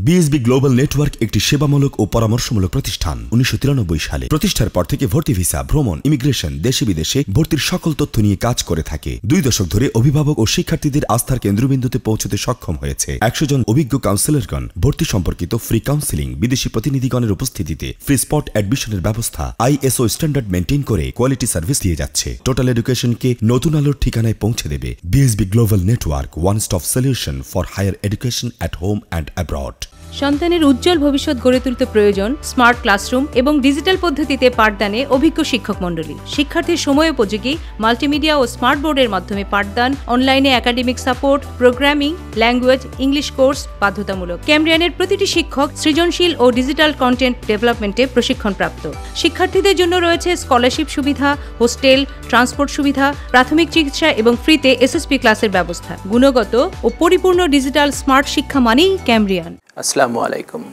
BSB global network একটি সেবামূলক ও পরামর্শমূলক প্রতিষ্ঠান। 1993 সালে প্রতিষ্ঠার পর থেকে ভর্তি ভিসা, ভ্রমণ, ইমিগ্রেশন, দেশে বিদেশে ভর্তির সকল তথ্য নিয়ে কাজ করে থাকে। 2 দশক ধরে অভিভাবক ও শিক্ষার্থীদের আস্থার কেন্দ্রবিন্দুতে পৌঁছতে সক্ষম হয়েছে। 100 জন অভিজ্ঞ কাউন্সিলরগণ, ভর্তি সম্পর্কিত ফ্রি কাউন্সিলিং, বিদেশি প্রতিনিধিগণের উপস্থিতিতে ফ্রি স্পট অ্যাডমিশনের ব্যবস্থা, আইএসও স্ট্যান্ডার্ড মেনটেন করে কোয়ালিটি সার্ভিস দিয়ে যাচ্ছে। টোটাল এডুকেশনকে নতুন আলোর ঠিকানায় পৌঁছে দেবে। BSB global network, one stop solution for higher education at home and abroad. সন্তানের উজ্জ্বল ভবিষ্যৎ গড়ে তুলতে প্রয়োজন স্মার্ট ক্লাসরুম এবং ডিজিটাল পদ্ধতিতে পাঠদানে অভিজ্ঞ শিক্ষক মণ্ডলী। শিক্ষার্থীর সময় উপযোগী মাল্টিমিডিয়া ও স্মার্ট বোর্ডের মাধ্যমে পাঠদান, অনলাইনে academic support, programming, language, English course বাধ্যতামূলক। ক্যামব্রিয়ানের প্রতিটি শিক্ষক সৃজনশীল ও ডিজিটাল কন্টেন্ট ডেভেলপমেন্টে প্রশিক্ষণপ্রাপ্ত। শিক্ষার্থীদের জন্য রয়েছে স্কলারশিপ সুবিধা, হোস্টেল, ট্রান্সপোর্ট সুবিধা, প্রাথমিক চিকিৎসা এবং ফ্রিতে এসএসপি ক্লাসের ব্যবস্থা। গুণগত ও পরিপূর্ণ ডিজিটাল স্মার্ট শিক্ষা মানেই ক্যামব্রিয়ান। আসসালামু আলাইকুম।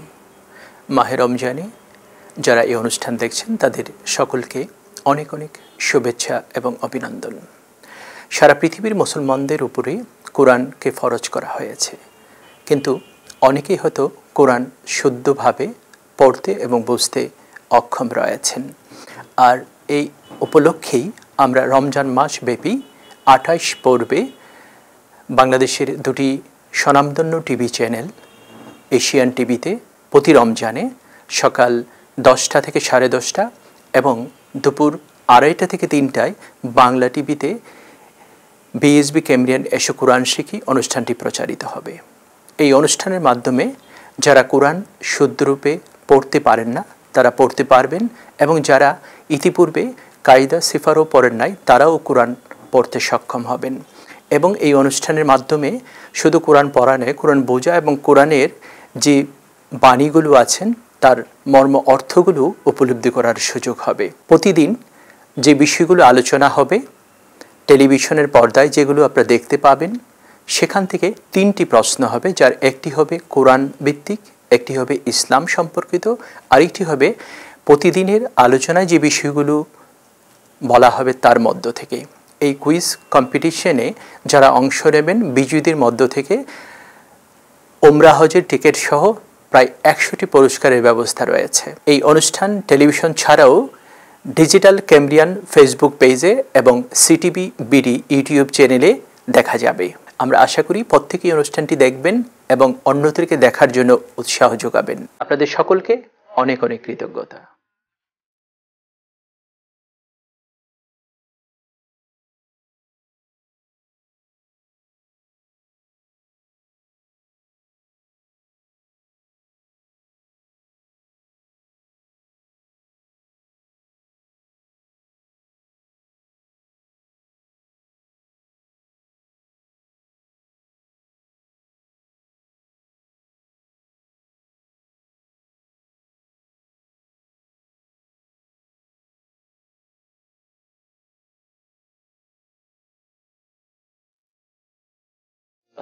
মাহে রমজানে যারা এই অনুষ্ঠান দেখছেন তাদের সকলকে অনেক অনেক শুভেচ্ছা এবং অভিনন্দন। সারা পৃথিবীর মুসলমানদের উপরে কোরআনকে ফরজ করা হয়েছে, কিন্তু অনেকেই হয়তো কোরআন শুদ্ধভাবে পড়তে এবং বুঝতে অক্ষম রয়েছেন। আর এই উপলক্ষেই আমরা রমজান মাস ব্যাপী 28 পর্বে বাংলাদেশের 2টি স্বনামধন্য টিভি চ্যানেল এশিয়ান টিভিতে প্রতি রমজানে সকাল 10টা থেকে 10:30 এবং দুপুর 2:30 থেকে 3টায় বাংলা টিভিতে বিএসবি ক্যামব্রিয়ান এসো কোরআন শিখি অনুষ্ঠানটি প্রচারিত হবে। এই অনুষ্ঠানের মাধ্যমে যারা কোরআন শুদ্ধরূপে পড়তে পারেন না তারা পড়তে পারবেন, এবং যারা ইতিপূর্বে কায়দা সিফারও পড়েন নাই তারাও কোরআন পড়তে সক্ষম হবেন। এবং এই অনুষ্ঠানের মাধ্যমে শুধু কোরআন পড়া নয়, কোরআন বোঝা এবং কোরআনের যে বাণীগুলো আছেন তার মর্ম অর্থগুলো উপলব্ধি করার সুযোগ হবে। প্রতিদিন যে বিষয়গুলো আলোচনা হবে টেলিভিশনের পর্দায় যেগুলো আপনারা দেখতে পাবেন, সেখান থেকে 3টি প্রশ্ন হবে, যার একটি হবে কোরআন ভিত্তিক, একটি হবে ইসলাম সম্পর্কিত, আরেকটি হবে প্রতিদিনের আলোচনায় যে বিষয়গুলো বলা হবে তার মধ্য থেকে। এই কুইজ কম্পিটিশনে যারা অংশ নেবেন বিজয়ীদের মধ্য থেকে উমরা হজের টিকিট সহ প্রায় 100টি পুরস্কারের ব্যবস্থা রয়েছে। এই অনুষ্ঠান টেলিভিশন ছাড়াও ডিজিটাল ক্যামব্রিয়ান ফেসবুক পেজে এবং সিটিভি বিডি ইউটিউব চ্যানেলে দেখা যাবে। আমরা আশা করি প্রত্যেকেই অনুষ্ঠানটি দেখবেন এবং অন্যদেরকে দেখার জন্য উৎসাহ যোগাবেন। আপনাদের সকলকে অনেক অনেক কৃতজ্ঞতা।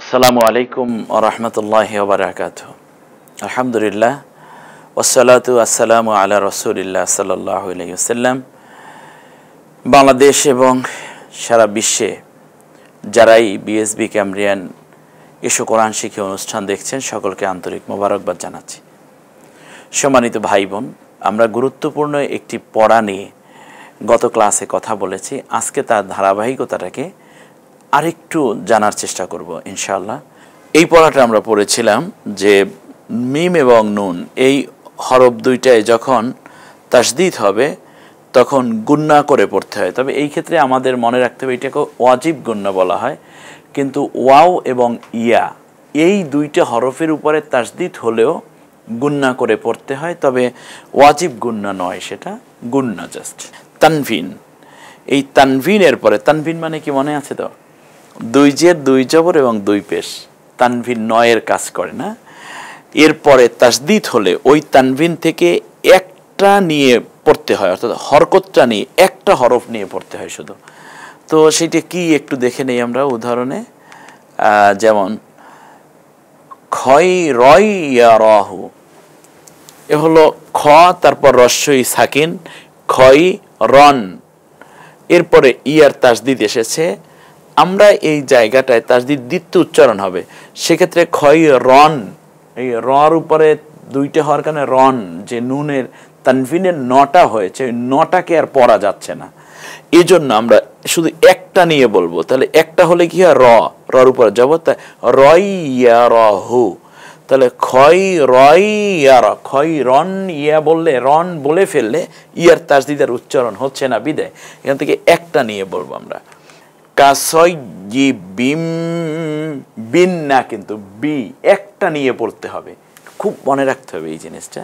আসসালামু আলাইকুম ওয়া রাহমাতুল্লাহি ওয়া বারাকাতুহু। আলহামদুলিল্লাহ ওয়াসসালাতু ওয়াসসালামু আলা রাসূলিল্লাহ সাল্লাল্লাহু আলাইহি ওয়াসাল্লাম। বাংলাদেশ এবং সারা বিশ্বে যারাই বিএসবি ক্যামব্রিয়ান এসো কোরআন শিখি অনুষ্ঠান দেখছেন সকলকে আন্তরিক মোবারকবাদ জানাচ্ছি। সম্মানিত ভাই বোন, আমরা গুরুত্বপূর্ণ একটি পড়া নিয়ে গত ক্লাসে কথা বলেছি। আজকে তার ধারাবাহিকতাটাকে আরেকটু জানার চেষ্টা করব ইনশাআল্লাহ। এই পড়াটা আমরা পড়েছিলাম যে মিম এবং নুন এই হরফ দুইটায় যখন তাসদিদ হবে তখন গুন্না করে পড়তে হয়। তবে এই ক্ষেত্রে আমাদের মনে রাখতে হবে এটাকে ওয়াজিব গুন্না বলা হয়, কিন্তু ওয়াও এবং ইয়া এই 2টা হরফের উপরে তাসদিদ হলেও গুন্না করে পড়তে হয়, তবে ওয়াজিব গুন্না নয়, সেটা গুন্না জাস্ট। তানভিন, এই তানভিনের পরে, তানভিন মানে কি মনে আছে তো? 2 জের 2 জবর এবং 2 পেশ, তানভিন 9-এর কাজ করে না। এরপরে তাসদিদ হলে ওই তানভিন থেকে একটা নিয়ে পড়তে হয়, অর্থাৎ হরকতটা নিয়ে একটা হরফ নিয়ে পড়তে হয় শুধু। তো সেটা কি একটু দেখে নেই আমরা উদাহরণে। যেমন খয়রাহু, এ হলো খ, তারপর রস্বই সাকিন খয়রন, এরপরে ইয়ার তাসদিদ এসেছে। আমরা এই জায়গাটায় তাসদিদ দ্বিতীয় উচ্চারণ হবে, সেক্ষেত্রে খয়রন এই রর উপরে দুইটা হওয়ার কারণে রন, যে নুনের তানভিনের নটা হয়েছে, ওই নটাকে আর পড়া যাচ্ছে না, এই জন্য আমরা শুধু একটা নিয়ে বলবো। তাহলে একটা হলে কি হয়, রর উপরে যাব, রহু, তাহলে খয় রয় ইয়ার, খয় রন ইয়া বললে, রন বলে ফেললে ইয়ার তাসদিদের উচ্চারণ হচ্ছে না, বিদায় এখান থেকে একটা নিয়ে বলবো আমরা। কাসয় বিম, বিন না কিন্তু বি, একটা নিয়ে পড়তে হবে। খুব মনে রাখতে হবে এই জিনিসটা,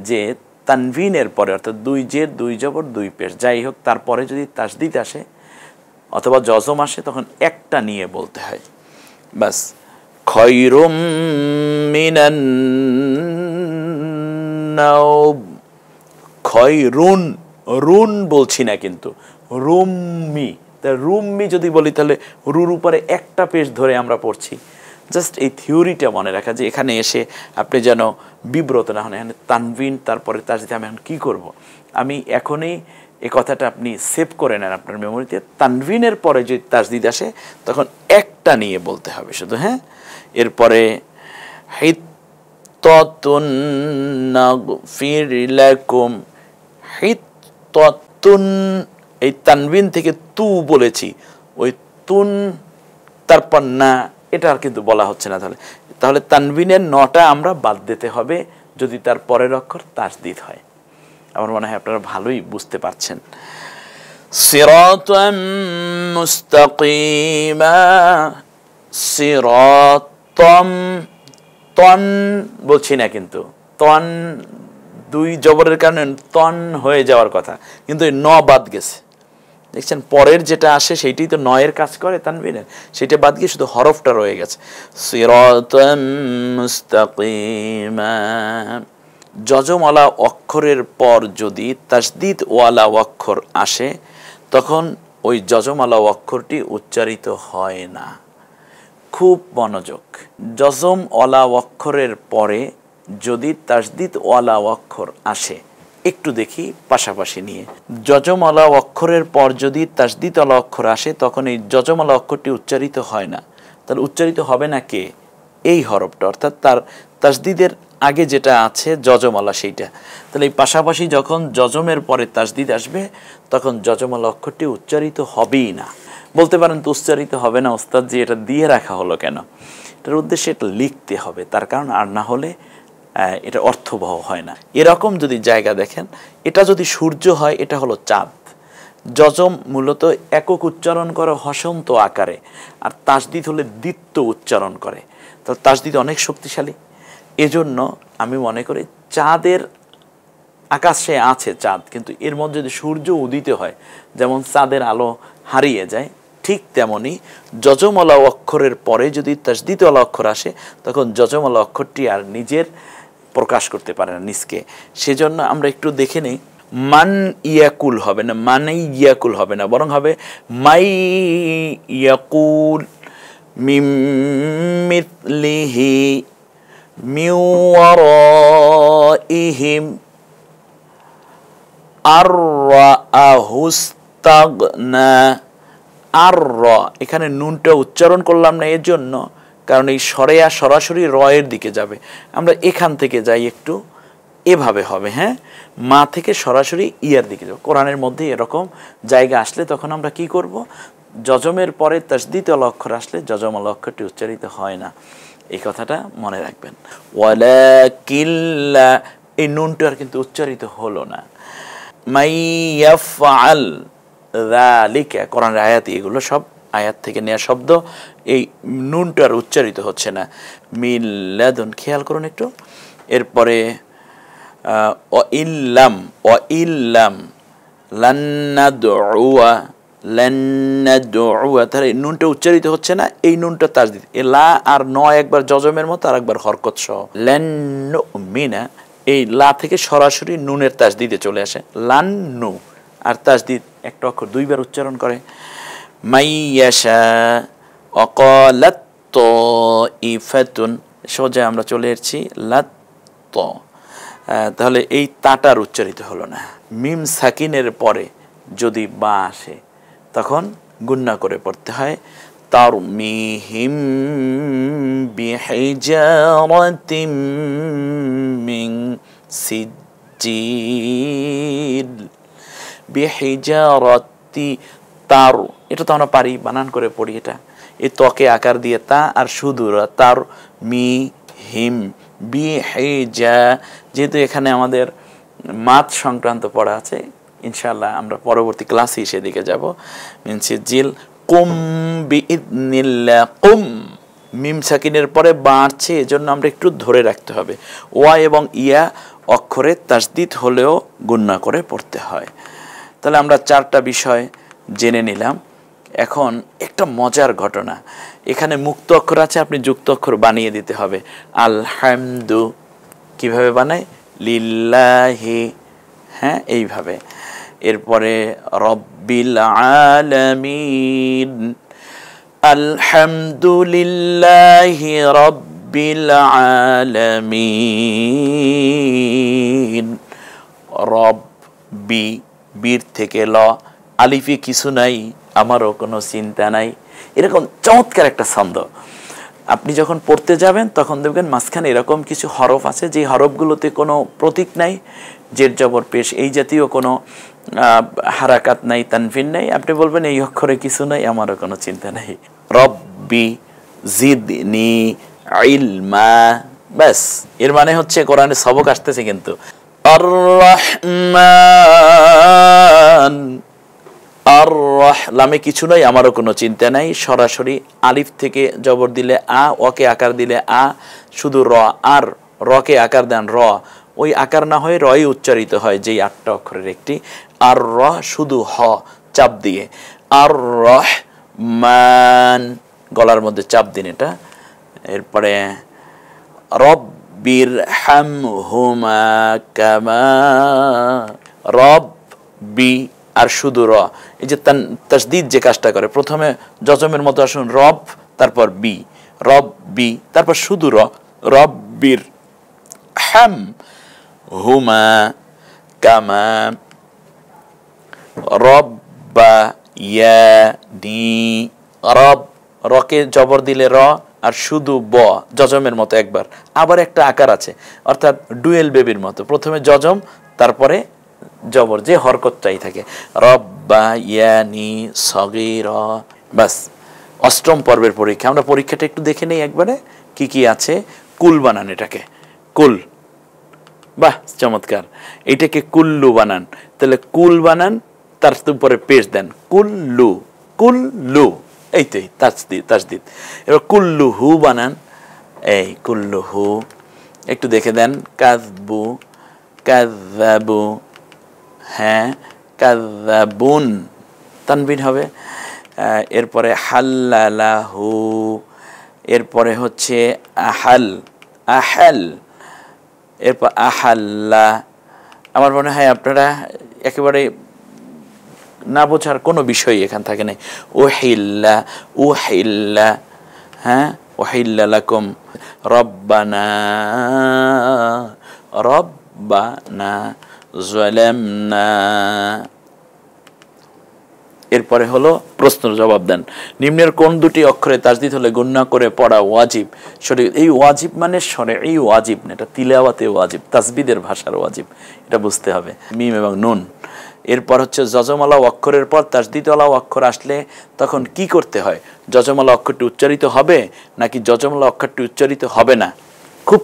যে তানভিনের পরে অর্থাৎ দুই জের দুই জবর দুই পেশ যাই হোক, তারপরে যদি তাসদিদ আসে অথবা জজম আসে তখন একটা নিয়ে বলতে হয়, বাস। খয়রুম মিনান নাওম, খয়রুন, রুন বলছি না কিন্তু, রুম্মি, তা রুম্মি যদি বলি তাহলে রুর উপরে একটা পেশ ধরে আমরা পড়ছি। জাস্ট এই থিওরিটা মনে রাখা, যে এখানে এসে আপনি যেন বিব্রত না হন, এখানে তানভিন তারপরে তাসদিদ, আমি এখন কী করব। আমি এখনই এই কথাটা আপনি সেভ করে নেন আপনার মেমোরিতে, তানভিনের পরে যদি তাসদিদ আসে তখন একটা নিয়ে বলতে হবে শুধু, হ্যাঁ। এরপরে হিত্তাতুন নাগফির লাকুম, হিত্তাতুন, এই তানভিন থেকে তু বলেছি, ওই তুন তারপর না, এটা আর কিন্তু বলা হচ্ছে না। তাহলে তানভিনের নটা আমরা বাদ দিতে হবে যদি তার পরের অক্ষর তাসদিদ হয়। আমার মনে হয় আপনারা ভালোই বুঝতে পারছেন। সিরাতাম মুস্তাকিমা, সিরাতাম, তন বলছি না কিন্তু, তন দুই জবরের কারণে তন হয়ে যাওয়ার কথা, কিন্তু এই ন বাদ গেছে, দেখছেন পরের যেটা আসে সেইটাই তো নয়ের কাজ করে তানভিনের, সেটা বাদ গিয়ে শুধু হরফটা রয়ে গেছে। সিরাতাম মুস্তাকিমা, যজমওয়ালা অক্ষরের পর যদি তাসদিদ ওয়ালা অক্ষর আসে তখন ওই যজমওয়ালা অক্ষরটি উচ্চারিত হয় না। খুব মনোযোগ, যজমওয়ালা অক্ষরের পরে যদি তাসদিদ ওয়ালা অক্ষর আসে, একটু দেখি পাশাপাশি নিয়ে। যজমওয়ালা অক্ষরের পর যদি তাসদিদ ওয়ালা অক্ষর আসে তখন এই যজমওয়ালা অক্ষরটি উচ্চারিত হয় না। তাহলে উচ্চারিত হবে না কে? এই হরফটা, অর্থাৎ তার তাসদিদের আগে যেটা আছে যজমওয়ালা সেইটা। তাহলে এই পাশাপাশি যখন যজমের পরে তাসদিদ আসবে তখন যজমওয়ালা অক্ষরটি উচ্চারিত হবেই না। বলতে পারেন তো উচ্চারিত হবে না ওস্তাদ জি, এটা দিয়ে রাখা হলো কেন? এটার উদ্দেশ্যে এটা লিখতে হবে, তার কারণ আর না হলে এটা অর্থবহ হয় না। এরকম যদি জায়গা দেখেন, এটা যদি সূর্য হয় এটা হলো চাঁদ। যজম মূলত একক উচ্চারণ করে হসন্ত আকারে, আর তাসদিদ হলে দ্বিত্ব উচ্চারণ করে। তো তাসদিদ অনেক শক্তিশালী, এজন্য আমি মনে করি চাঁদের আকাশে আছে চাঁদ, কিন্তু এর মধ্যে যদি সূর্য উদিত হয়, যেমন চাঁদের আলো হারিয়ে যায়, ঠিক তেমনি যজমওয়ালা অক্ষরের পরে যদি তাসদিদওয়ালা অক্ষর আসে তখন যজমওয়ালা অক্ষরটি আর নিজের প্রকাশ করতে পারে না নিজকে। সেজন্য আমরা একটু দেখে নিই, মান ইয়াকুল হবে না, মানে ইয়াকুল হবে না, বরং হবে মাই ইয়াকুল মিম মিথলিহি মিন ওয়ারাইহিম আর-রাআহুস্তাগনা। আর-র, এখানে নুনটা উচ্চারণ করলাম না এর জন্য, কারণ এই সরেয়া সরাসরি রয়ের দিকে যাবে। আমরা এখান থেকে যাই একটু, এভাবে হবে, হ্যাঁ, মা থেকে সরাসরি ইয়ার দিকে যাবে। কোরআনের মধ্যে এরকম জায়গা আসলে তখন আমরা কি করব? যজমের পরে তাসদিদওয়ালা অক্ষর আসলে যজমওয়ালা অক্ষরটি উচ্চারিত হয় না, এই কথাটা মনে রাখবেন। ওয়ালাকিল্লা, এই নুনটা আর কিন্তু উচ্চারিত হলো না। মাইয়াফআল যালিকা, কোরআনের আয়াত, এগুলো সব আয়াত থেকে নেওয়া শব্দ, এই নুনটা আর উচ্চারিত হচ্ছে না। মিন লাদুন, খেয়াল করুন একটু। এরপরে ইল্লাম, লান্নাদউয়া, তাহলে নুনটা উচ্চারিত হচ্ছে না, এই নুনটা তাসদিদ। এ লা আর ন একবার যজমের মতো আর একবার হরকত সহ। লান্নুমিনা, এই লা থেকে সরাসরি নুনের তাসদিদে চলে আসে, লান্নু, আর তাসদিদ একটা অক্ষর দুইবার উচ্চারণ করে। মাইয়াশা অকালাত তাইফাতুন, সোজা আমরা চলে এসেছি লাত, তাহলে এই তাটার উচ্চারিত হলো না। মিম সাকিনের পরে যদি বা আসে তখন গুন্না করে পড়তে হয়। তারমিহিম বিহিজারাতিম মিন সিজ্জিল। বিহিজারাতি তার, এটা তো আমরা পারি, বানান করে পড়ি। এটা এই ত্বকে আকার দিয়ে তা আর সুদূর তার মি হিম বিহিজা, যেহেতু এখানে আমাদের মাত সংক্রান্ত পড়া আছে, ইনশাআল্লাহ আমরা পরবর্তী ক্লাসে সেদিকে যাব। মিন সিজ্জিল কুম বিইذনিল্লাহ। কুম মিম সাকিনের পরে বাড়ছে, এজন্য আমরা একটু ধরে রাখতে হবে। ওয়া এবং ইয়া অক্ষরে তাসদিদ হলেও গুণনা করে পড়তে হয়। তাহলে আমরা 4টা বিষয় জেনে নিলাম। এখন একটা মজার ঘটনা, এখানে মুক্ত অক্ষর আছে, আপনি যুক্ত অক্ষর বানিয়ে দিতে হবে। আলহামদু কিভাবে বানায়? লিল্লাহি, হ্যাঁ এইভাবে। এরপরে রব্বিল আলামিন, আলহামদুলিল্লাহি রব্বিল আলামিন। রব্বি, বীর থেকে ল, আলিফে কিছু নাই, আমারও কোনো চিন্তা নাই। এরকম চমৎকার একটা ছন্দ। আপনি যখন পড়তে যাবেন তখন দেখবেন মাঝখানে এরকম কিছু হরফ আছে, যে হরফগুলোতে কোনো প্রতীক নাই, জের জবর পেশ এই জাতীয় কোনো হারাকাত নাই, তানভিন নাই। আপনি বলবেন এই অক্ষরে কিছু নাই, আমারও কোনো চিন্তা নাই। রব্বি জিদনি ইলমা, ব্যাস। এর মানে হচ্ছে কোরআনে সবক আসতেছে কিন্তু। আর রহমান, আর লামে কিছু নাই, আমারও কোনো চিন্তা নাই। সরাসরি আলিফ থেকে জবর দিলে আ, ওকে আকার দিলে আ, শুধু র, আর রকে আকার দেন র, ওই আকার না হয়ে রই উচ্চারিত হয়, যেই 8টা অক্ষরের একটি। আর র শুধু হ চাপ দিয়ে। আর রহমান, গলার মধ্যে চাপ দিন এটা। এরপরে রব্বির হামহুমা কামা, রব্বি আর শুধু র, এই যে তাসদিদ যে কাজটা করে, প্রথমে জজমের মতো আসুন রব, তারপর বি, রব্বি, তারপর শুধু র, রব্বির হাম হুমা কামা রব্বা ইয়ানি। রব, রকে জবর দিলে র, আর শুধু ব জজমের মতো একবার। আবার একটা আকার আছে, অর্থাৎ ডুয়েল বেবির মতো, প্রথমে জজম তারপরে জবর, যে হরকতটাই থাকে। রব্বা ইয়ানি সগীরা, বাস। 8ম পর্বের পরীক্ষা, আমরা পরীক্ষাটা একটু দেখে নেই একবারে কি কি আছে। কুল বানান, এটাকে কুল, বাহ চমৎকার। এটাকে কুল্লু বানান, তাহলে কুল বানান, তার উপরে পেশ দেন কুল্লু, কুল্লু, এইটাই তাসদিদ। এবার কুল্লু হু বানান, এই কুল্লু হু, একটু দেখে দেন। কাযবু, কাযাবু, হ্যাঁ কাযাবুন, তানবিন হবে। এরপরে হাল্লালাহু, এরপরে হচ্ছে আহাল, আহাল, এরপর আহাল্লা। আমার মনে হয় আপনারা একেবারে না বোঝার কোনো বিষয় এখান থাকে নাই। ওহিল্লা, ওহিল্লা, হ্যাঁ ওহিল্লা লাকুম, রব্বানা, রব্বানা যালামনা। এরপরে হলো প্রশ্ন জবাব দেন। নিম্নের কোন দুটি অক্ষরে তাসদিদ হলে গুণনা করে পড়া ওয়াজিব? সঠিক, এই ওয়াজিব মানে শরঈ ওয়াজিব না, এটা তিলাওয়াতে ওয়াজিব, তাসবিদের ভাষার ওয়াজিব, এটা বুঝতে হবে। মিম এবং নুন। এরপর হচ্ছে যজমালা অক্ষরের পর তাসদিদওয়ালা অক্ষর আসলে তখন কি করতে হয়? যজমালা অক্ষরটি উচ্চারিত হবে নাকি যজমালা অক্ষরটি উচ্চারিত হবে না? খুব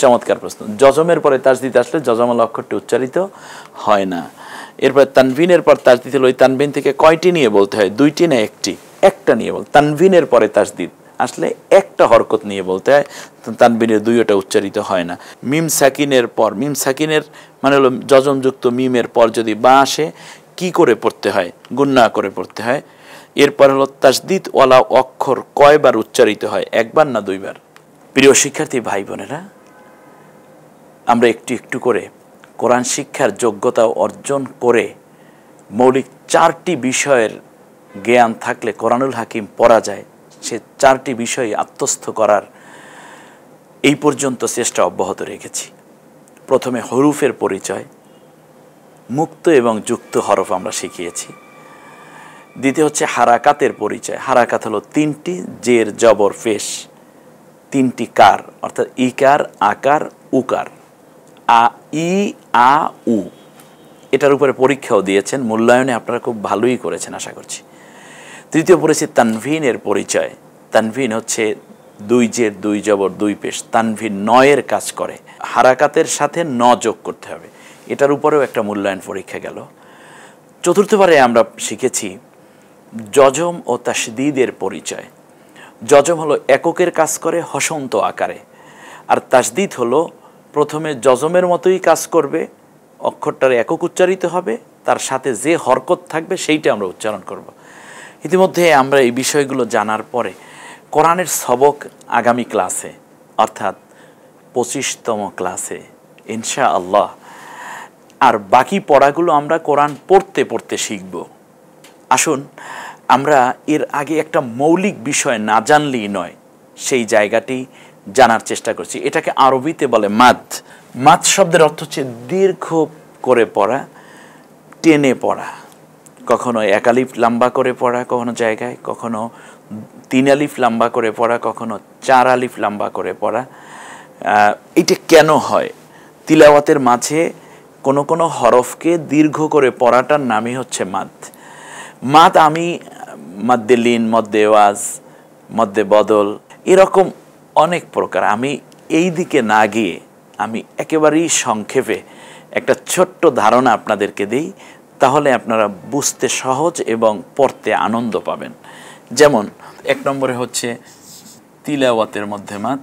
চমৎকার প্রশ্ন। যজমের পরে তাসদিদ আসলে যজমালা অক্ষরটি উচ্চারিত হয় না। এরপর তানভিনের পর তাসদিদ হলো, ওই তানভিন থেকে কয়টি নিয়ে বলতে হয়? 2টি না 1টি? একটা নিয়ে বল। তানভিনের পরে তাসদিদ আসলে একটা হরকত নিয়ে বলতে হয়, তানবিনের 2টা উচ্চারিত হয় না। মিম সাকিনের পর, মিম সাকিনের মানে হলো যজমযুক্ত মিমের পর যদি বা আসে কি করে পড়তে হয়? গুণনা করে পড়তে হয়। এরপর হলো তাসদিদ ওয়ালা অক্ষর কয়বার উচ্চারিত হয়? 1বার না 2বার? প্রিয় শিক্ষার্থী ভাই বোনেরা, আমরা একটু একটু করে কোরআন শিক্ষার যোগ্যতা অর্জন করে মৌলিক 4টি বিষয়ের জ্ঞান থাকলে কোরআনুল হাকিম পড়া যায়, সে 4টি বিষয় আত্মস্থ করার এই পর্যন্ত চেষ্টা অব্যাহত রেখেছি। প্রথমে হরুফের পরিচয়, মুক্ত এবং যুক্ত হরফ আমরা শিখিয়েছি। দ্বিতীয় হচ্ছে হারাকাতের পরিচয়। হারাকাত হলো 3টি জের জবর পেশ, 3টি কার, অর্থাৎ ইকার, আকার, উকার, ই, আ, উ। এটার উপরে পরীক্ষাও দিয়েছেন, মূল্যায়নে আপনারা খুব ভালোই করেছেন আশা করছি। তৃতীয় পড়েছি তানভিনের পরিচয়। তানভিন হচ্ছে 2 জের 2 জবর 2 পেশ। তানভিন নয়ের কাজ করে, হারাকাতের সাথে ন যোগ করতে হবে। এটার উপরেও একটা মূল্যায়ন পরীক্ষা গেল। চতুর্থবারে আমরা শিখেছি যজম ও তাসদীদের পরিচয়। যজম হলো এককের কাজ করে হসন্ত আকারে, আর তাসদীদ হলো প্রথমে যজমের মতোই কাজ করবে, অক্ষরটার একক উচ্চারিত হবে, তার সাথে যে হরকত থাকবে সেইটা আমরা উচ্চারণ করব। ইতিমধ্যে আমরা এই বিষয়গুলো জানার পরে কোরআনের সবক আগামী ক্লাসে, অর্থাৎ 25তম ক্লাসে ইনশাআল্লাহ, আর বাকি পড়াগুলো আমরা কোরআন পড়তে পড়তে শিখব। আসুন আমরা এর আগে একটা মৌলিক বিষয় না জানলেই নয়, সেই জায়গাটি জানার চেষ্টা করছি। এটাকে আরবিতে বলে মাদ। মাদ শব্দের অর্থ হচ্ছে দীর্ঘ করে পড়া, টেনে পড়া। কখনো 1 আলিফ লম্বা করে পড়া কখনো জায়গায়, কখনো 3 আলিফ লম্বা করে পড়া, কখনো 4 আলিফ লম্বা করে পড়া। এটা কেন হয়? তিলাওয়াতের মাঝে কোনো কোনো হরফকে দীর্ঘ করে পড়াটার নামই হচ্ছে মাদ। মাদ আমি মদ্দে লিন, মদ্দে ওয়াজ, মদ্দে বদল, এরকম অনেক প্রকার। আমি এই দিকে না গিয়ে আমি একেবারেই সংক্ষেপে একটা ছোট্ট ধারণা আপনাদেরকে দিই, তাহলে আপনারা বুঝতে সহজ এবং পড়তে আনন্দ পাবেন। যেমন 1 নম্বরে হচ্ছে তিলাওয়াতের মধ্যে মাদ।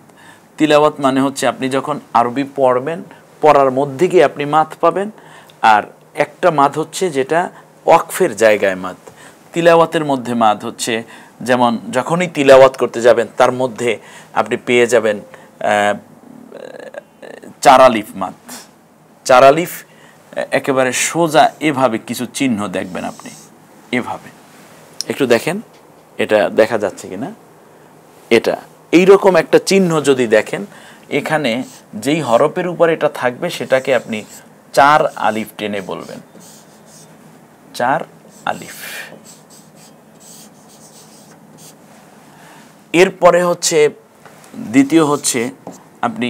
তিলাওয়াত মানে হচ্ছে আপনি যখন আরবি পড়বেন, পড়ার মধ্যে গিয়ে আপনি মাদ পাবেন। আর একটা মাদ হচ্ছে যেটা ওয়াকফের জায়গায় মাদ। তিলাওয়াতের মধ্যে মাদ হচ্ছে যেমন যখনই তিলাওয়াত করতে যাবেন তার মধ্যে আপনি পেয়ে যাবেন 4 আলিফ মাদ। 4 আলিফ একেবারে সোজা এভাবে কিছু চিহ্ন দেখবেন আপনি, এভাবে একটু দেখেন, এটা দেখা যাচ্ছে কিনা, এটা এইরকম একটা চিহ্ন যদি দেখেন, এখানে যেই হরফের উপর এটা থাকবে সেটাকে আপনি 4 আলিফ টেনে বলবেন, 4 আলিফ। এরপরে হচ্ছে দ্বিতীয় হচ্ছে আপনি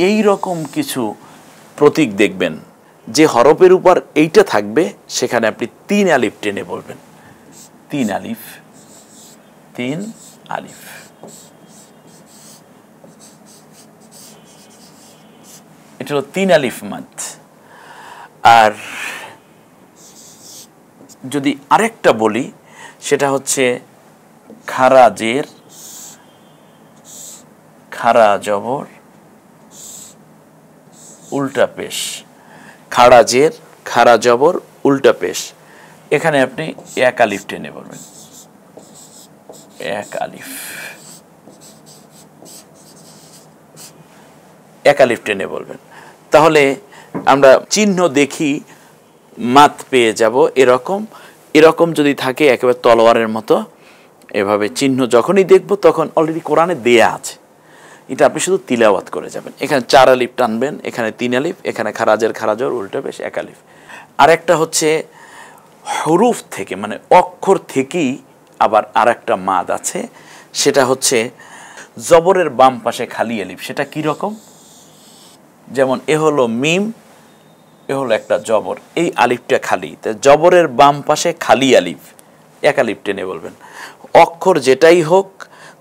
এই রকম কিছু প্রতীক দেখবেন, যে হরফের উপর এইটা থাকবে সেখানে আপনি 3 আলিফ টেনে বলবেন, 3 আলিফ, 3 আলিফ। এটা হলো 3 আলিফ মাদ। আর যদি আরেকটা বলি সেটা হচ্ছে খারা জের, খারা জবর, উল্টা পেশ। খাড়া জের, খাড়া জবর, উল্টা পেশ। এখানে আপনি 1 আলিফ টেনে বলবেন, 1 আলিফ, 1 আলিফ টেনে বলবেন। তাহলে আমরা চিহ্ন দেখি মাদ পেয়ে যাব। এরকম যদি থাকে একেবারে তলোয়ারের মতো, এভাবে চিহ্ন যখনই দেখব তখন অলরেডি কোরআনে দেয়া আছে, এটা আপনি শুধু তিলাওয়াত করে যাবেন। এখানে 4 আলিফ টানবেন, এখানে 3 আলিফ, এখানে খারাজের খারাজর, উল্টা পেশ, 1 আলিফ। আরেকটা হচ্ছে হরুফ থেকে, মানে অক্ষর থেকেই আবার আরেকটা মাদ আছে, সেটা হচ্ছে জবরের বাম পাশে খালি আলিফ। সেটা কি রকম? যেমন এ হলো মিম, এ হলো একটা জবর, এই আলিফটা খালি, তাই জবরের বাম পাশে খালি আলিফ, 1 আলিফ টেনে বলবেন। অক্ষর যেটাই হোক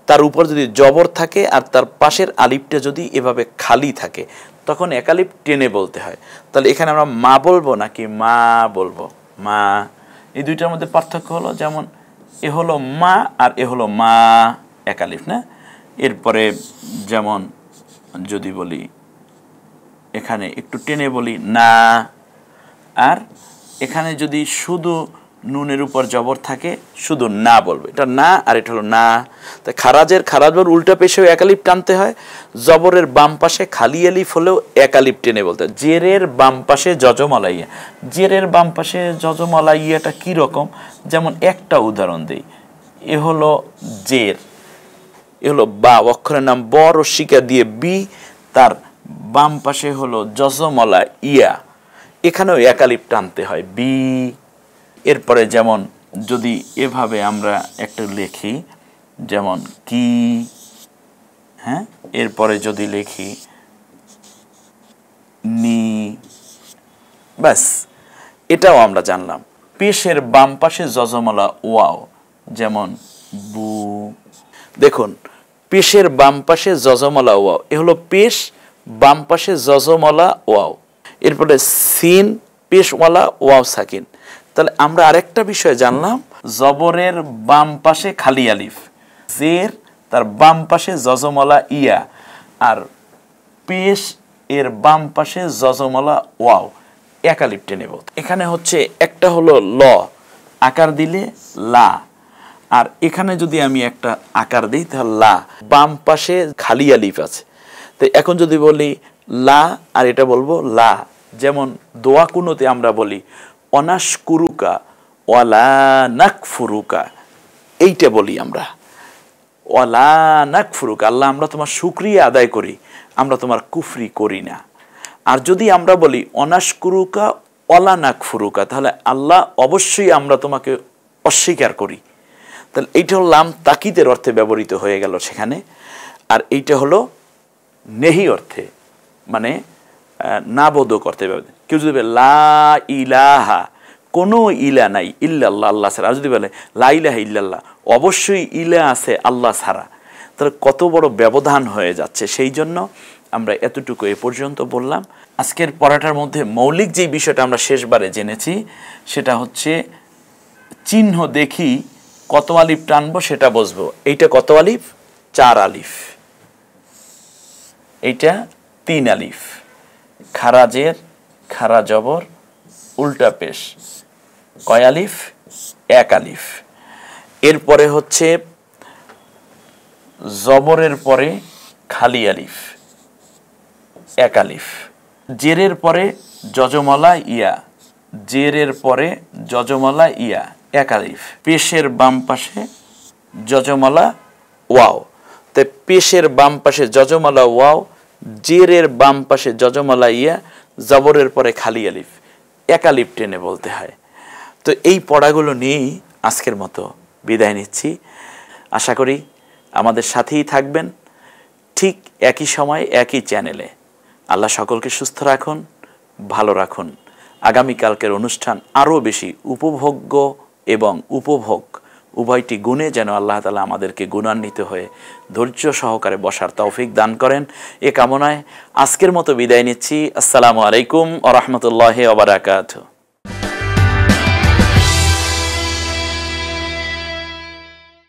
তার উপর যদি জবর থাকে আর তার পাশের আলিফটা যদি এভাবে খালি থাকে তখন 1 আলিফ টেনে বলতে হয়। তাহলে এখানে আমরা মা বলবো নাকি মা বলবো? মা। এই দুইটার মধ্যে পার্থক্য হলো, যেমন এ হলো মা আর এ হলো মা, 1 আলিফ না। এরপরে যেমন যদি বলি এখানে একটু টেনে বলি না, আর এখানে যদি শুধু নুনের উপর জবর থাকে শুধু না বলবে, এটা না আর এটা হলো না। তাই খারাজের খারাজের উল্টা পেশেও 1 আলিফ টানতে হয়, জবরের বাম পাশে খালি আলিফ হলেও 1 আলিফ টেনে বলতে হয়। জেরের বাম পাশে যজমলাইয়া, জেরের বাম পাশে যজমলাইয়াটা কি রকম? যেমন একটা উদাহরণ দেই, এ হলো জের, এ হলো বা, অক্ষরের নাম বড় শিকা দিয়ে বি, তার বাম পাশে হলো যজমলা ইয়া, এখানেও 1 আলিফ টানতে হয় বি। এরপরে যেমন যদি এভাবে আমরা একটা লিখি, যেমন কি, হ্যাঁ, এরপরে যদি লিখি নি, ব্যাস এটাও আমরা জানলাম। পেশের বাম পাশে যজমলা ওয়াও, যেমন বু। দেখুন, পেশের বাম পাশে যজমলা ওয়াও, এ হলো পেশ, বাম পাশে যজমলা ওয়াও। এরপরে সিন, পেশওয়ালা ওয়াও সাকিন। তাহলে আমরা আরেকটা বিষয় জানলাম, জবরের বাম পাশে খালি আলিফ, জের তার বাম পাশে যজমলা ইয়া, আর পেশ এর বাম পাশে যজমলা ওয়াও, এক আলিফ টেনে বলতে। এখানে হচ্ছে একটা হলো ল, আকার দিলে লা, আর এখানে যদি আমি একটা আকার দিই তাহলে লা, বাম পাশে খালি আলিফ আছে। তো এখন যদি বলি লা আর এটা বলবো লা, যেমন দোয়া কুনুতে আমরা বলি অনাশকুরুকা ওয়ালা নাকফুরুকা, এইটা বলি আমরা ওয়ালা নাকফুরুকা, আল্লাহ আমরা তোমার শুকরিয়া আদায় করি, আমরা তোমার কুফরি করি না। আর যদি আমরা বলি অনাশকুরুকা ওয়ালা নাকফুরুকা, তাহলে আল্লাহ অবশ্যই আমরা তোমাকে অস্বীকার করি। তাহলে এইটা হলো লাম তাকিদের অর্থে ব্যবহৃত হয়ে গেল সেখানে। আর এইটা হলো নেহি অর্থে, মানে না বোধক অর্থে ব্যবহৃত। কেউ যদি বলে লা ইলাহা, কোনো ইলা নাই ইল্লাল্লাহ, আল্লাহ ছাড়া। আর যদি বলে লা ইলাহা ইল্লাল্লাহ, অবশ্যই ইলা আছে আল্লাহ ছাড়া, তাহলে কত বড় ব্যবধান হয়ে যাচ্ছে। সেই জন্য আমরা এতটুকু এ পর্যন্ত বললাম। আজকের পড়াটার মধ্যে মৌলিক যে বিষয়টা আমরা শেষবারে জেনেছি, সেটা হচ্ছে চিহ্ন দেখি কত আলিফ টানবো সেটা বুঝবো। এইটা কত আলিফ? 4 আলিফ। এইটা 3 আলিফ। খারাজের, খারা জবর, উল্টা পেশ, কয় আলিফ? 1 আলিফ। এরপরে হচ্ছে জবরের পরে খালি আলিফ, 1 আলিফ। জেরের পরে যজমলা ইয়া, জেরের পরে যজমলা ইয়া, 1 আলিফ। পেশের বাম পাশে যজমলা ওয়াও, তাই পেশের বাম পাশে যজমলা ওয়াও, জেরের বাম পাশে যজমলা ইয়া, জবরের পরে খালি আলিফ, 1 আলিফ টেনে বলতে হয়। তো এই পড়াগুলো নিয়েই আজকের মতো বিদায় নিচ্ছি। আশা করি আমাদের সাথেই থাকবেন, ঠিক একই সময় একই চ্যানেলে। আল্লাহ সকলকে সুস্থ রাখুন, ভালো রাখুন। আগামীকালকের অনুষ্ঠান আরও বেশি উপভোগ্য এবং উপভোগ উভয়টি গুণে যেন আল্লাহ তাআলা আমাদেরকে গুণান্বিত হয়ে ধৈর্য সহকারে বসার তৌফিক দান করেন, এ কামনায় আজকের মতো বিদায় নিচ্ছি। আসসালামু আলাইকুম ওয়া রাহমাতুল্লাহি ওয়া বারাকাতুহু।